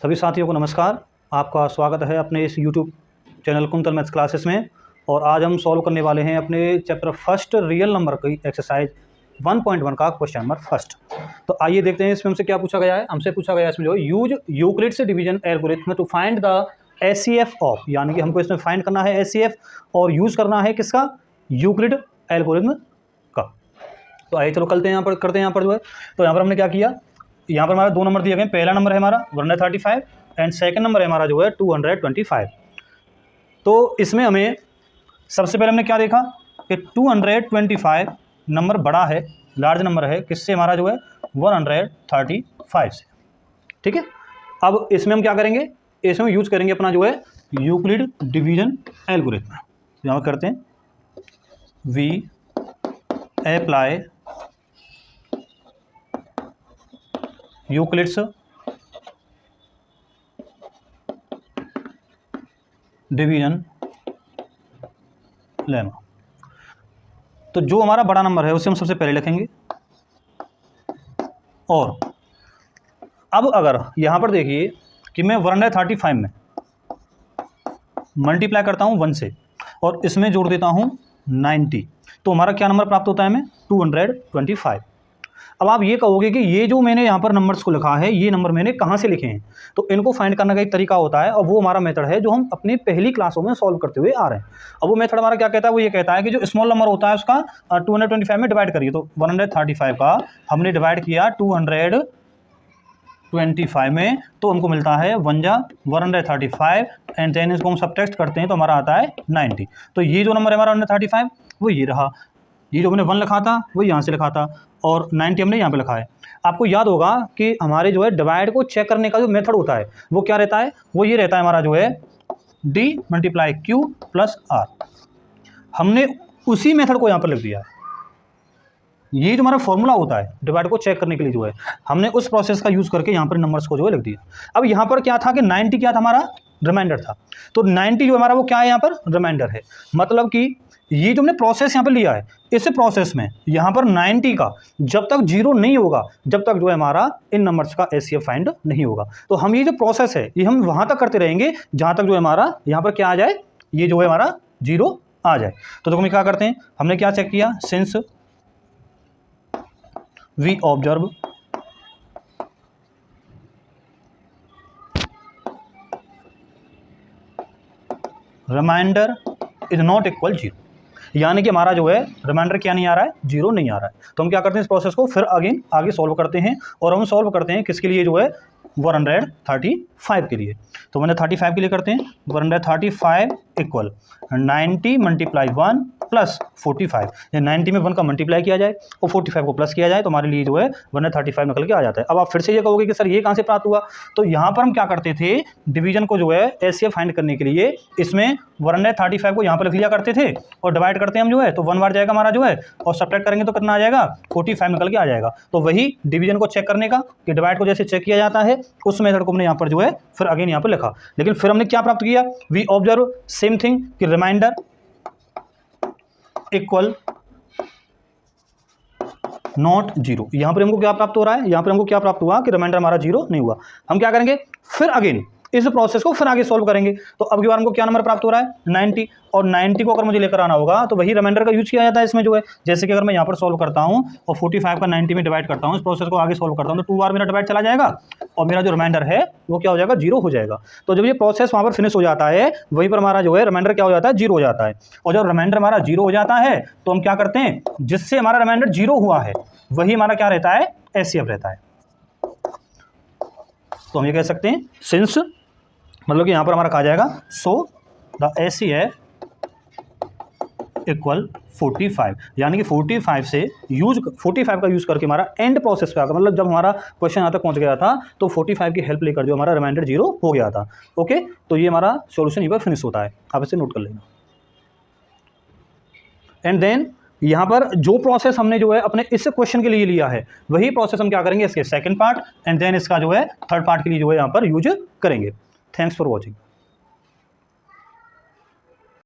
सभी साथियों को नमस्कार। आपका स्वागत है अपने इस YouTube channel quintal maths classes में। और आज हम सॉल्व करने वाले हैं अपने चैप्टर फर्स्ट रियल नंबर की एक्सरसाइज 1.1 का क्वेश्चन नंबर फर्स्ट। तो आइए देखते हैं इसमें हमसे क्या पूछा गया है। हमसे पूछा गया है इसमें जो use Euclid's division algorithm to find the HCF of, यानी कि हमको इसमें फाइंड करना है एचसीएफ और यूज़ करना है किसका, यूक्लिड एल्गोरिथम का। तो आइए चलो करते हैं यहाँ पर जो है। तो यहाँ पर हमने क्या किया, यहाँ पर हमारा दो नंबर दिए गए। पहला नंबर है हमारा 135 एंड सेकंड नंबर है हमारा जो है 225। तो इसमें हमें सबसे पहले हमने क्या देखा कि 225 नंबर बड़ा है, लार्ज नंबर है किससे, हमारा जो है 135 से। ठीक है, अब इसमें हम क्या करेंगे, इसमें यूज करेंगे अपना जो है यूक्लिड डिवीजन एल्गोरिथम। यहाँ करते हैं we apply Euclid's division lemma. तो जो हमारा बड़ा नंबर है उसे हम सबसे पहले लिखेंगे। और अब अगर यहाँ पर देखिए कि मैं 135 में मल्टीप्लाई करता हूँ 1 से और इसमें जोड़ देता हूँ 90, तो हमारा क्या नंबर प्राप्त होता है हमें, 225। अब आप ये कहोगे कि ये जो मैंने यहाँ पर नंबर्स को लिखा है ये नंबर मैंने कहाँ से लिखे हैं। तो इनको फाइंड करने का एक तरीका होता है और वो हमारा मेथड है जो हम अपनी पहली क्लासों में सॉल्व करते हुए आ रहे हैं। अब वो मेथड हमारा क्या कहता है, वो ये कहता है कि जो स्मॉल नंबर होता है उसका 225 में डिवाइड करिए। तो 135 का हमने डिवाइड किया 225 में, तो हमको मिलता है 135 एंड देन इसको हम सबट्रैक्ट करते हैं तो हमारा आता है 90। तो ये जो नंबर है हमारा 135 वो ये रहा, ये जो हमने 1 लिखा था वो यहाँ से लिखा था और 90 हमने यहाँ पे लिखा है। आपको याद होगा कि हमारे जो है डिवाइड को चेक करने का जो मेथड होता है वो क्या रहता है, वो ये रहता है हमारा जो है D × Q + R। हमने उसी मेथड को यहाँ पर लिख दिया है। ये जो हमारा फॉर्मूला होता है डिवाइड को चेक करने के लिए जो है हमने उस प्रोसेस का यूज़ करके यहाँ पर नंबर्स को जो है लिख दिया। अब यहाँ पर क्या था कि 90 क्या था, हमारा रिमाइंडर था। तो 90 जो हमारा वो क्या है, यहाँ पर रिमाइंडर है। मतलब कि ये जो हमने प्रोसेस यहाँ पर लिया है, इस प्रोसेस में यहाँ पर 90 का जब तक 0 नहीं होगा, जब तक जो है हमारा इन नंबर्स का एचसीएफ फाइंड नहीं होगा। तो हम ये जो प्रोसेस है ये हम वहाँ तक करते रहेंगे जहाँ तक जो है हमारा यहाँ पर क्या आ जाए, ये जो है हमारा 0 आ जाए। तो देखो हम क्या करते हैं, हमने क्या चेक किया, since we observe remainder is not equal 0, यानी कि हमारा जो है रिमाइंडर क्या नहीं आ रहा है, 0 नहीं आ रहा है। तो हम क्या करते हैं, इस प्रोसेस को फिर अगेन आगे सॉल्व करते हैं और हम सॉल्व करते हैं किसके लिए, जो है 135 के लिए। तो 135 के लिए करते हैं 135 इक्वल 90 × 1 + 45। 90 में 1 का मल्टीप्लाई किया जाए और 45 को प्लस किया जाए तो हमारे लिए जो है 135 निकल के आ जाता है। अब आप फिर से ये कहोगे कि सर ये कहाँ से प्राप्त हुआ, तो यहाँ पर हम क्या करते थे, डिवीजन को जो है एचसीएफ फाइंड करने के लिए इसमें 135 को यहाँ पर लिख लिया करते थे और डिवाइड करते हैं हम जो है तो 1 बार जाएगा हमारा जो है, और सब्ट्रैक्ट करेंगे तो कितना आ जाएगा, 45 निकल के आ जाएगा। तो वही डिवीजन को चेक करने का कि डिवाइड को जैसे चेक किया जाता है उस मेथड को हमने यहाँ पर जो है फिर अगेन यहाँ पर लिखा। लेकिन फिर हमने क्या प्राप्त किया, वी ऑब्जर्व सेम थिंग कि रिमाइंडर इक्वल नॉट 0। यहां पर हमको क्या प्राप्त हो रहा है, यहां पर हमको क्या प्राप्त हुआ कि रिमाइंडर हमारा 0 नहीं हुआ। हम क्या करेंगे, फिर अगेन इस प्रोसेस को फिर आगे सॉल्व करेंगे। तो अब की बार हमको क्या नंबर प्राप्त हो रहा है, 90, और 90 को अगर मुझे लेकर आना होगा तो वही रिमाइंडर का यूज किया जाता है इसमें जो है। जैसे कि अगर मैं यहाँ पर सॉल्व करता हूँ और 45 का 90 में डिवाइड करता हूँ, इस प्रोसेस को आगे सॉल्व करता हूँ तो 2 बार मेरा डिवाइड चला जाएगा और मेरा जो रिमाइंडर है वो क्या हो जाएगा, 0 हो जाएगा। तो जब ये प्रोसेस वहाँ पर फिनिश हो जाता है वहीं पर हमारा जो है रिमाइंडर क्या हो जाता है, 0 हो जाता है। और जब रिमाइंडर हमारा 0 हो जाता है तो हम क्या करते हैं, जिससे हमारा रिमाइंडर 0 हुआ है वही हमारा क्या रहता है, एचसीएफ रहता है। तो हम ये कह सकते हैं सिंस, मतलब कि यहाँ पर हमारा कहा जाएगा सो द एचसीएफ इक्वल 45, यानी कि 45 से 45 का यूज़ करके हमारा एंड प्रोसेस पे आकर, मतलब जब हमारा क्वेश्चन यहाँ तक पहुँच गया था तो 45 की हेल्प लेकर जो हमारा रिमाइंडर 0 हो गया था। ओके, तो ये हमारा सॉल्यूशन यहीं पर फिनिश होता है, आप इसे नोट कर लेना। एंड देन यहाँ पर जो प्रोसेस हमने जो है अपने इस क्वेश्चन के लिए लिया है वही प्रोसेस हम क्या करेंगे इसके सेकंड पार्ट एंड देन इसका जो है थर्ड पार्ट के लिए जो है यहाँ पर यूज करेंगे। Thanks for watching.